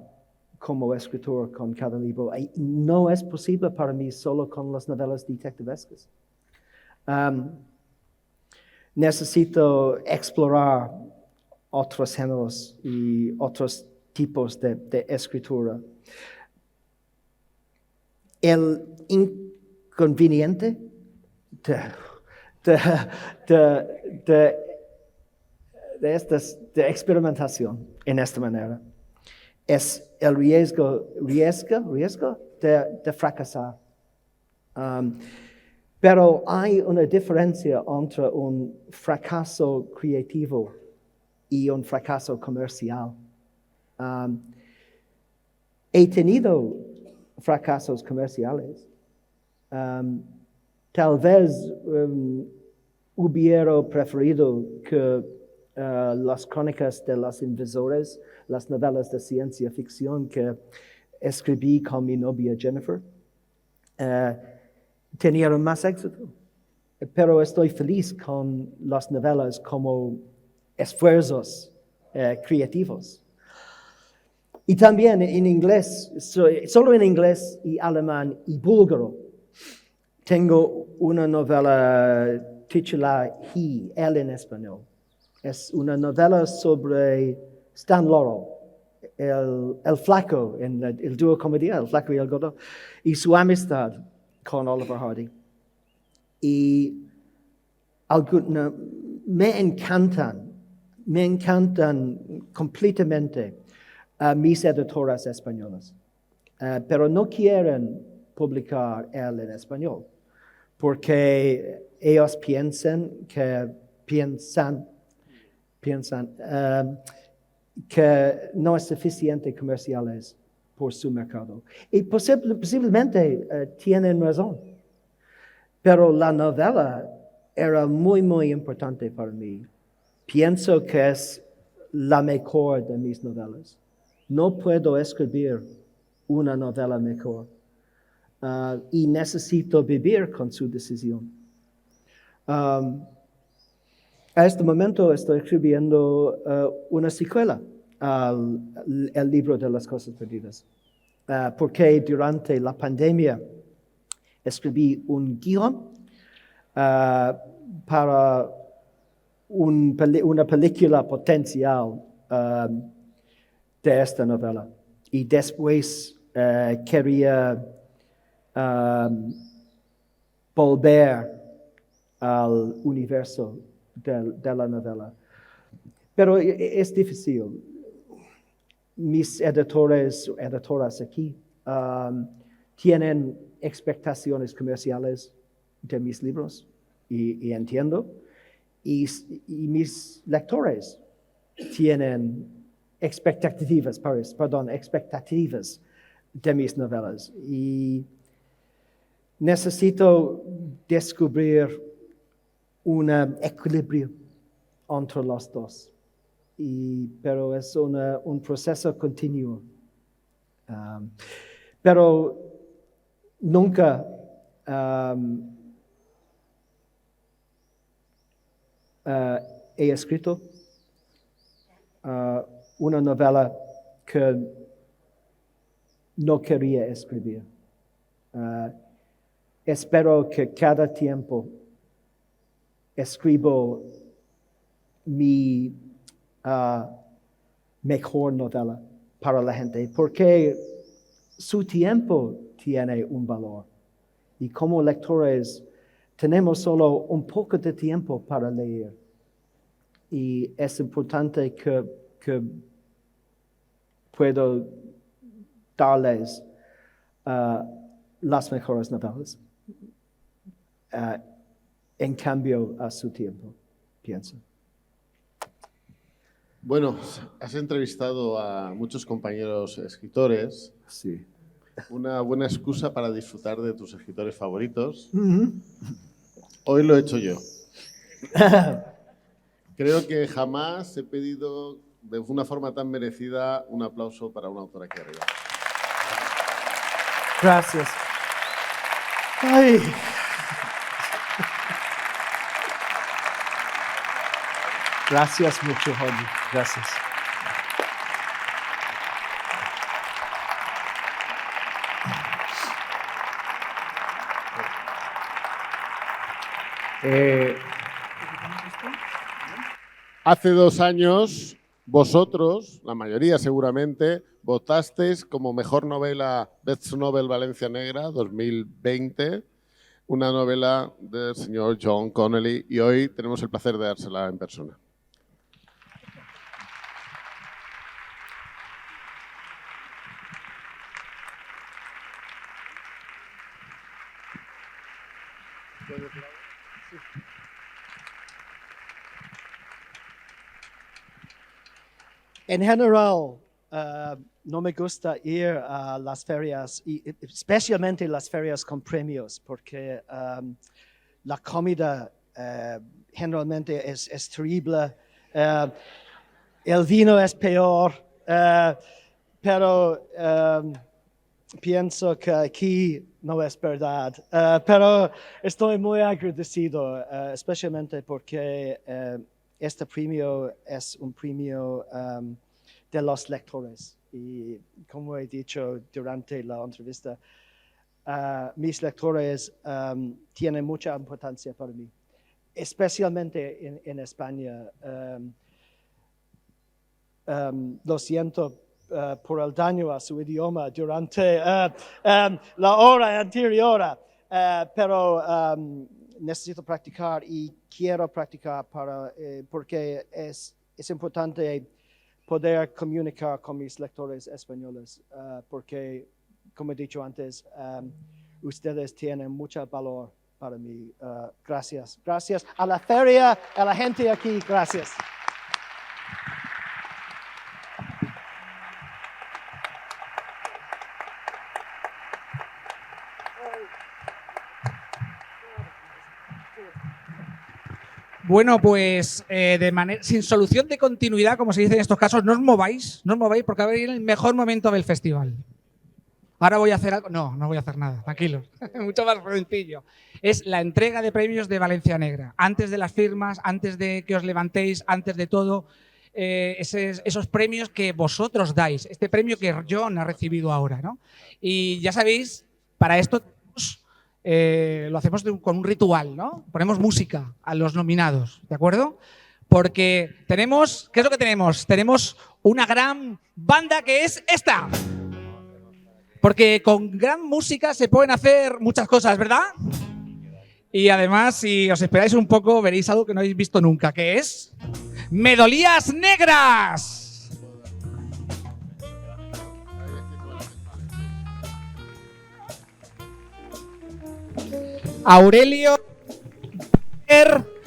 como escritor con cada libro. Y no es posible para mí solo con las novelas detectivescas. Necesito explorar otros géneros y otros tipos de escritura. El inconveniente de experimentación en esta manera es el riesgo de fracasar. Pero hay una diferencia entre un fracaso creativo y un fracaso comercial. He tenido fracasos comerciales. Tal vez hubiera preferido que las crónicas de los invasores, las novelas de ciencia ficción que escribí con mi novia Jennifer, tenían más éxito. Pero estoy feliz con las novelas como esfuerzos creativos. Y también en inglés, solo en inglés y alemán y búlgaro, tengo una novela titulada él en español. Es una novela sobre Stan Laurel, el flaco en el dúo comedia, el flaco y el gordo, y su amistad con Oliver Hardy. Y me encantan completamente mis editoras españolas, pero no quieren publicar él en español, porque ellos piensan que no es suficiente comerciales por su mercado. Y posiblemente tienen razón, pero la novela era muy, muy importante para mí. Pienso que es la mejor de mis novelas. No puedo escribir una novela mejor. Y necesito vivir con su decisión. A este momento estoy escribiendo una secuela al libro de las cosas perdidas. Porque durante la pandemia escribí un guión para una película potencial de esta novela. Y después quería volver al universo de la novela. Pero es difícil. Mis editoras aquí tienen expectaciones comerciales de mis libros y entiendo. Y mis lectores tienen expectativas de mis novelas. Y necesito descubrir un equilibrio entre los dos. Pero es un proceso continuo. Pero nunca he escrito una novela que no quería escribir. Espero que cada tiempo escribo mi mejor novela para la gente, porque su tiempo tiene un valor. Y como lectores tenemos solo un poco de tiempo para leer. Y es importante que puedo darles las mejores novelas. En cambio, a su tiempo, pienso. Bueno, has entrevistado a muchos compañeros escritores. Sí. Una buena excusa para disfrutar de tus escritores favoritos. Uh-huh. Hoy lo he hecho yo. Creo que jamás he pedido de una forma tan merecida un aplauso para un autor aquí arriba. Gracias. Ay. Gracias mucho, Jorge. Gracias. Hace 2 años, vosotros, la mayoría seguramente, votasteis como mejor novela Best Novel Valencia Negra 2020, una novela del señor John Connolly, y hoy tenemos el placer de dársela en persona. En general, no me gusta ir a las ferias, y especialmente las ferias con premios, porque la comida generalmente es terrible, el vino es peor, pero pienso que aquí no es verdad. Pero estoy muy agradecido, especialmente porque este premio es un premio de los lectores. Y como he dicho durante la entrevista, mis lectores tienen mucha importancia para mí, especialmente en España. Lo siento por el daño a su idioma durante la hora anterior, pero necesito practicar y quiero practicar porque es importante poder comunicar con mis lectores españoles, porque, como he dicho antes, ustedes tienen mucho valor para mí. Gracias. Gracias a la feria, a la gente aquí. Gracias. Bueno, pues sin solución de continuidad, como se dice en estos casos, no os mováis porque va a venir el mejor momento del festival. Ahora voy a hacer algo. No, no voy a hacer nada, tranquilos. Mucho más sencillo. Es la entrega de premios de Valencia Negra. Antes de las firmas, antes de que os levantéis, antes de todo, esos premios que vosotros dais. Este premio que John ha recibido ahora, ¿no? Y ya sabéis, para esto lo hacemos con un ritual, ¿no? Ponemos música a los nominados, ¿de acuerdo? Porque tenemos, ¿qué es lo que tenemos? Tenemos una gran banda que es esta. Porque con gran música se pueden hacer muchas cosas, ¿verdad? Y además, si os esperáis un poco, veréis algo que no habéis visto nunca, que es ¡Medolías Negras! Aurelio,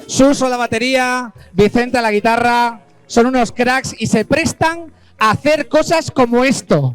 Suso a la batería, Vicente a la guitarra, son unos cracks y se prestan a hacer cosas como esto.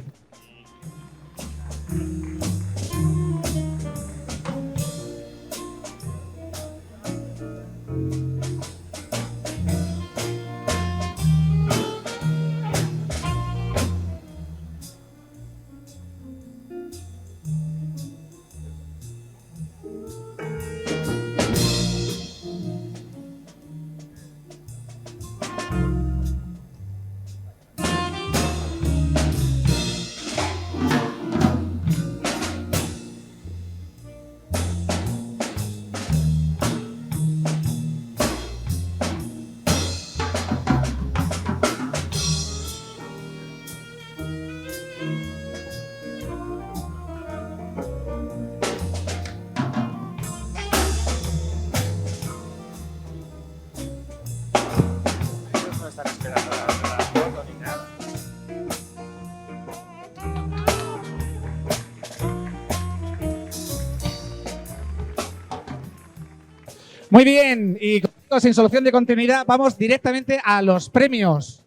Muy bien, y sin solución de continuidad vamos directamente a los premios.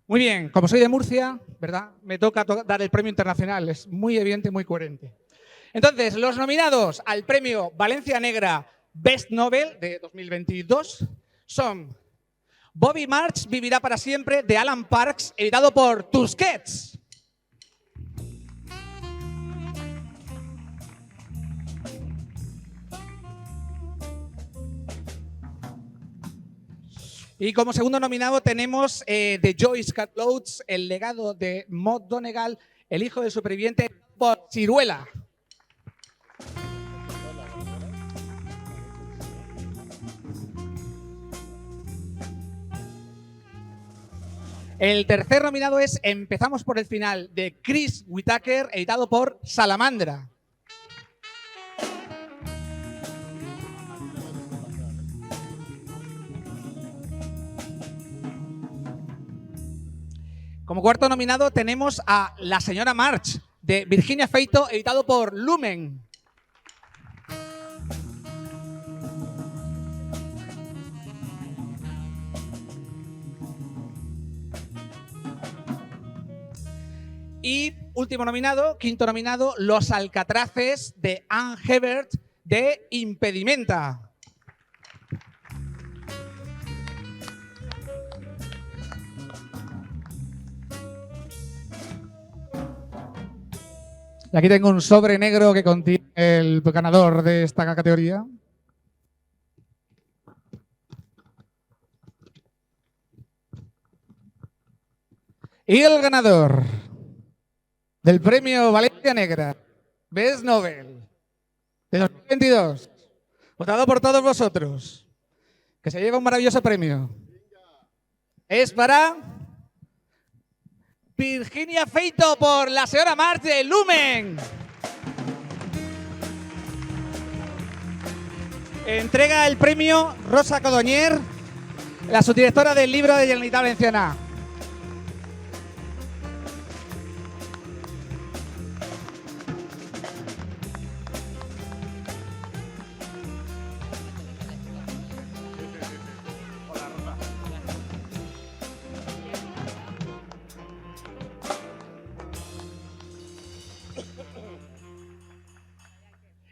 Muy bien, como soy de Murcia, ¿verdad? Me toca dar el premio internacional, es muy evidente, muy coherente. Entonces, los nominados al premio Valencia Negra Best Novel de 2022 son Bobby March vivirá para siempre, de Alan Parks, editado por Tusquets. Y como segundo nominado tenemos de Joyce Carol Oates, El legado de Maud Donegal, El hijo del superviviente, por Ciruela. El tercer nominado es Empezamos por el final, de Chris Whitaker, editado por Salamandra. Como cuarto nominado tenemos a La señora March, de Virginia Feito, editado por Lumen. Y último nominado, quinto nominado, Los Alcatraces, de Anne Hebert, de Impedimenta. Y aquí tengo un sobre negro que contiene el ganador de esta categoría. Y el ganador del premio Valencia Negra Best Novel de 2022, votado por todos vosotros, que se lleva un maravilloso premio, es para Virginia Feito por La señora March de Lumen. Entrega el premio Rosa Codoñer, la subdirectora del libro de Generalitat Valenciana.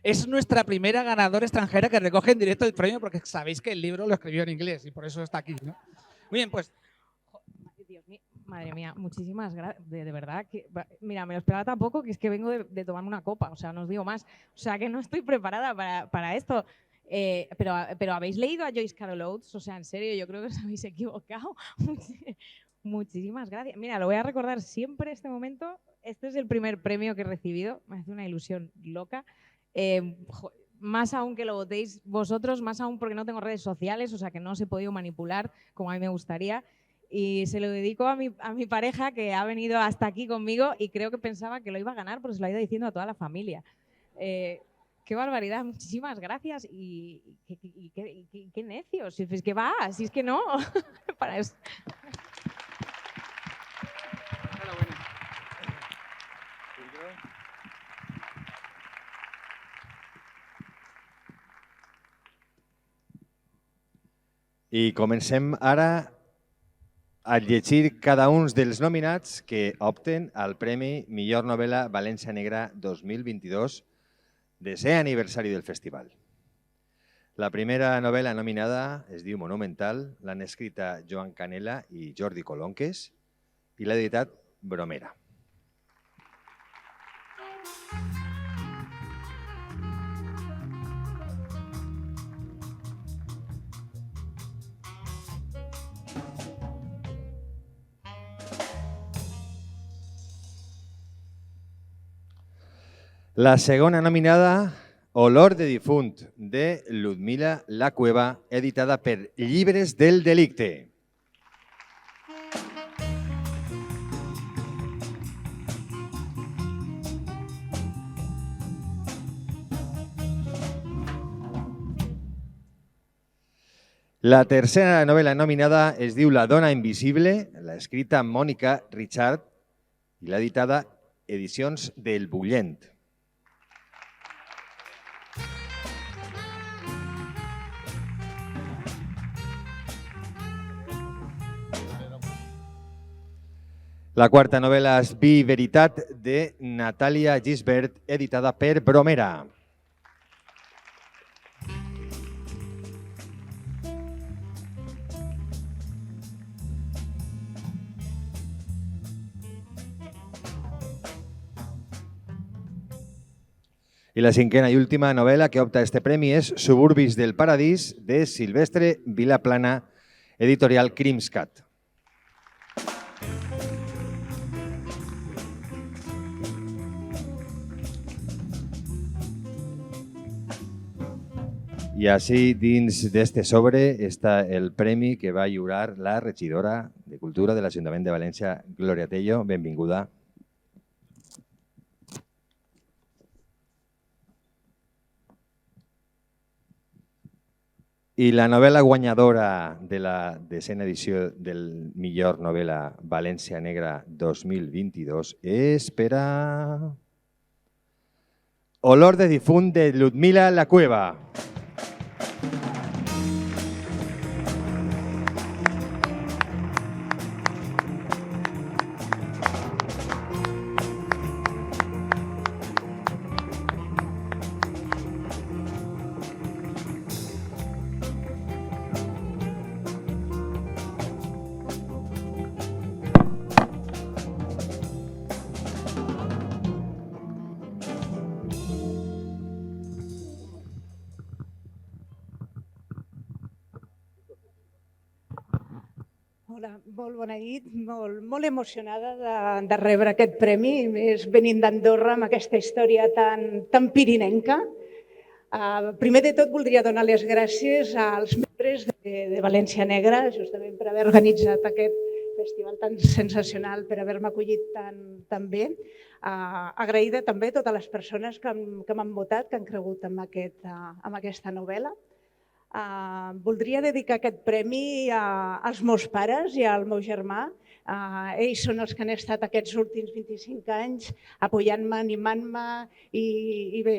Es nuestra primera ganadora extranjera que recoge en directo el premio, porque sabéis que el libro lo escribió en inglés y por eso está aquí, ¿no? Muy bien, pues. Dios mío, madre mía, muchísimas gracias. De verdad, que, mira, me lo esperaba tampoco, que es que vengo de tomarme una copa, o sea, no os digo más. O sea, que no estoy preparada para esto. Pero habéis leído a Joyce Carol Oates, o sea, en serio, yo creo que os habéis equivocado. Muchísimas gracias. Mira, lo voy a recordar siempre este momento. Este es el primer premio que he recibido, me hace una ilusión loca. Más aún que lo votéis vosotros, más aún porque no tengo redes sociales, o sea que no os he podido manipular como a mí me gustaría. Y se lo dedico a mi pareja, que ha venido hasta aquí conmigo y creo que pensaba que lo iba a ganar porque se lo ha ido diciendo a toda la familia. Qué barbaridad, muchísimas gracias. Y qué necio, si es que va, si es que no. Para eso. I comencem ara a llegir cada un dels nominats que opten al Premi Millor Novel·la Valencia Negra 2022, desè aniversari del festival. La primera novel·la nominada es diu Monumental, l'han escrita Joan Canela i Jordi Colonques i l'ha editat Bromera. La segona nominada, Olor de difunt, de Ludmila La Cueva, editada per Llibres del Delicte. La tercera novel·la nominada es diu La dona invisible, l'ha escrita Mònica Richard i l'ha editada Edicions del Bullent. La quarta novel·la és Vi Veritat, de Natàlia Gisbert, editada per Bromera. I la cinquena i última novel·la que opta a este premi és Suburbis del Paradís, de Silvestre Vilaplana, editorial Crimscat. I així, dins d'este sobre, està el premi que va lliurar la regidora de Cultura de l'Ajuntament de València, Glòria Tello. Benvinguda. I la novel·la guanyadora de la desena edició del Millor Novel·la Valencia Negra 2022 és per a Olor de difunt, de Ludmila La Cueva. Hola, molt bona nit. Molt emocionada de rebre aquest premi, més venint d'Andorra amb aquesta història tan pirinenca. Primer de tot, voldria donar les gràcies als membres de Valencia Negra, justament per haver organitzat aquest festival tan sensacional, per haver-me acollit tan bé. Agraïda també a totes les persones que m'han votat, que han cregut en aquesta novel·la. Voldria dedicar aquest premi als meus pares i al meu germà. Ells són els que han estat aquests últims 25 anys apoyant-me, animant-me i bé,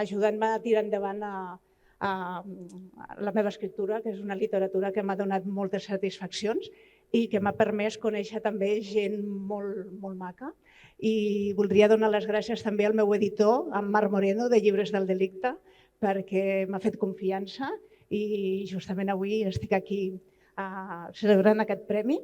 ajudant-me a tirar endavant la meva escriptura, que és una literatura que m'ha donat moltes satisfaccions i que m'ha permès conèixer també gent molt maca. I voldria donar les gràcies també al meu editor, en Marc Moreno, de Llibres del Delicte, perquè m'ha fet confiança i justament avui estic aquí celebrant aquest premi.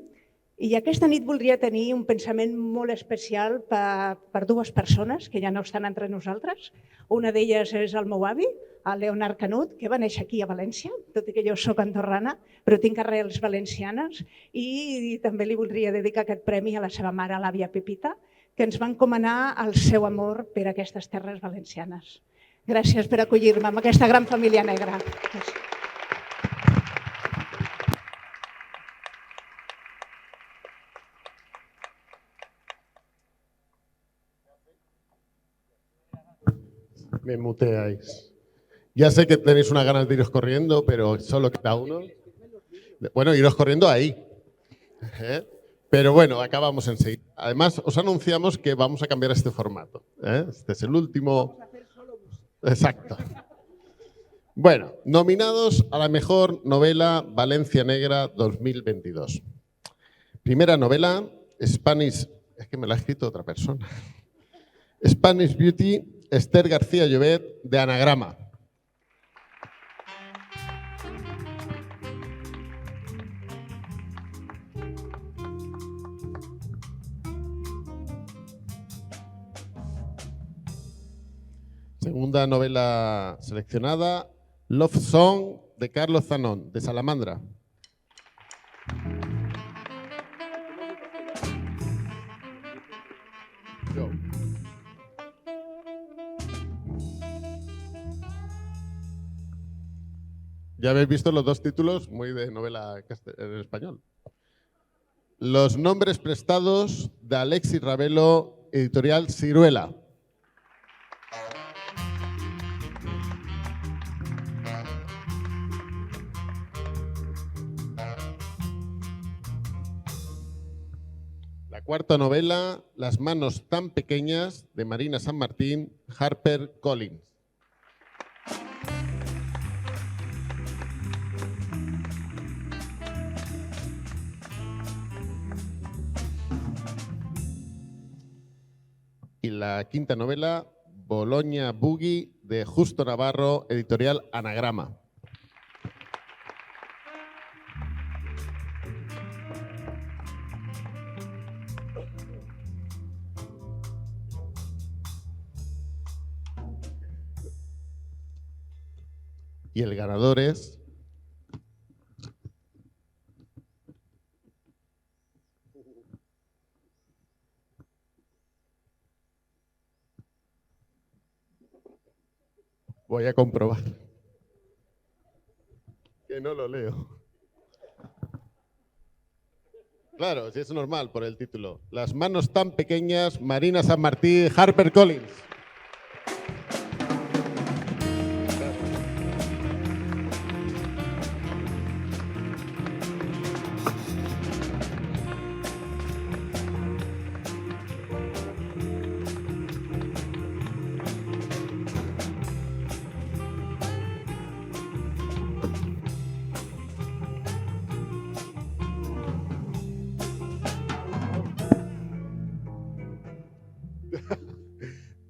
I aquesta nit voldria tenir un pensament molt especial per dues persones que ja no estan entre nosaltres. Una d'elles és el meu avi, el Leonard Canut, que va néixer aquí a València, tot i que jo soc andorrana, però tinc arrels valencianes, i també li voldria dedicar aquest premi a la seva mare, l'àvia Pepita, que ens va encomanar el seu amor per aquestes terres valencianes. Gràcies per acollir-me amb aquesta gran família negra. Me muteáis. Ya sé que tenéis unas ganas de iros corriendo, pero solo queda uno. Bueno, iros corriendo ahí. Pero bueno, acabamos enseguida. Además, os anunciamos que vamos a cambiar este formato. Este es el último. Exacto. Bueno, nominados a la mejor novela Valencia Negra 2022. Primera novela, Spanish, es que me la ha escrito otra persona. Spanish Beauty, Esther García Llobet, de Anagrama. Segunda novela seleccionada, Love Song, de Carlos Zanón, de Salamandra. Ya habéis visto los dos títulos, muy de novela en español. Los nombres prestados, de Alexis Ravelo, editorial Ciruela. La cuarta novela, Las manos tan pequeñas, de Marina San Martín, Harper Collins. Y la quinta novela, Bologna Boogie, de Justo Navarro, editorial Anagrama. Y el ganador es... Voy a comprobar. Que no lo leo. Claro, sí es normal por el título. Las manos tan pequeñas, Marina San Martín, Harper Collins.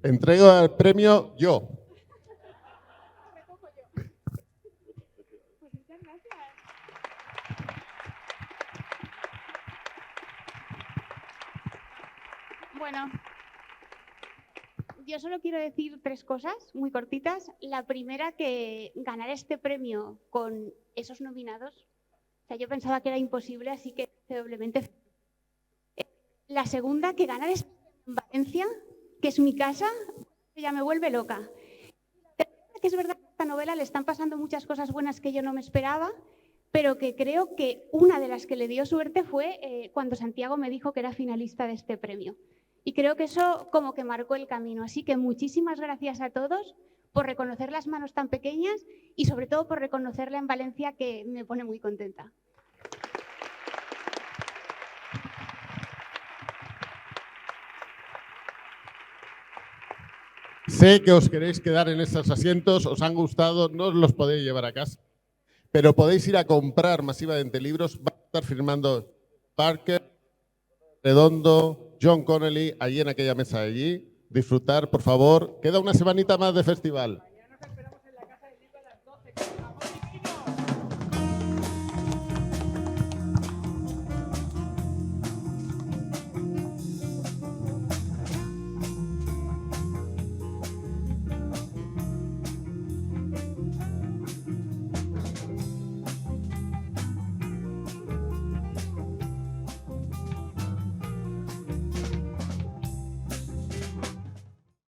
Entrego el premio yo. Bueno, yo solo quiero decir tres cosas muy cortitas. La primera, que ganar este premio con esos nominados sea, yo pensaba que era imposible, así que doblemente. La segunda, que ganar es en Valencia, que es mi casa, ya me vuelve loca. La tercera, que es verdad que a esta novela le están pasando muchas cosas buenas que yo no me esperaba, pero que creo que una de las que le dio suerte fue cuando Santiago me dijo que era finalista de este premio. Y creo que eso como que marcó el camino. Así que muchísimas gracias a todos por reconocer las manos tan pequeñas y sobre todo por reconocerla en Valencia, que me pone muy contenta. Sé que os queréis quedar en estos asientos, os han gustado, no os los podéis llevar a casa, pero podéis ir a comprar masivamente libros. Va a estar firmando Parker, Redondo, John Connolly, allí en aquella mesa de allí. Disfrutar, por favor. Queda una semanita más de festival.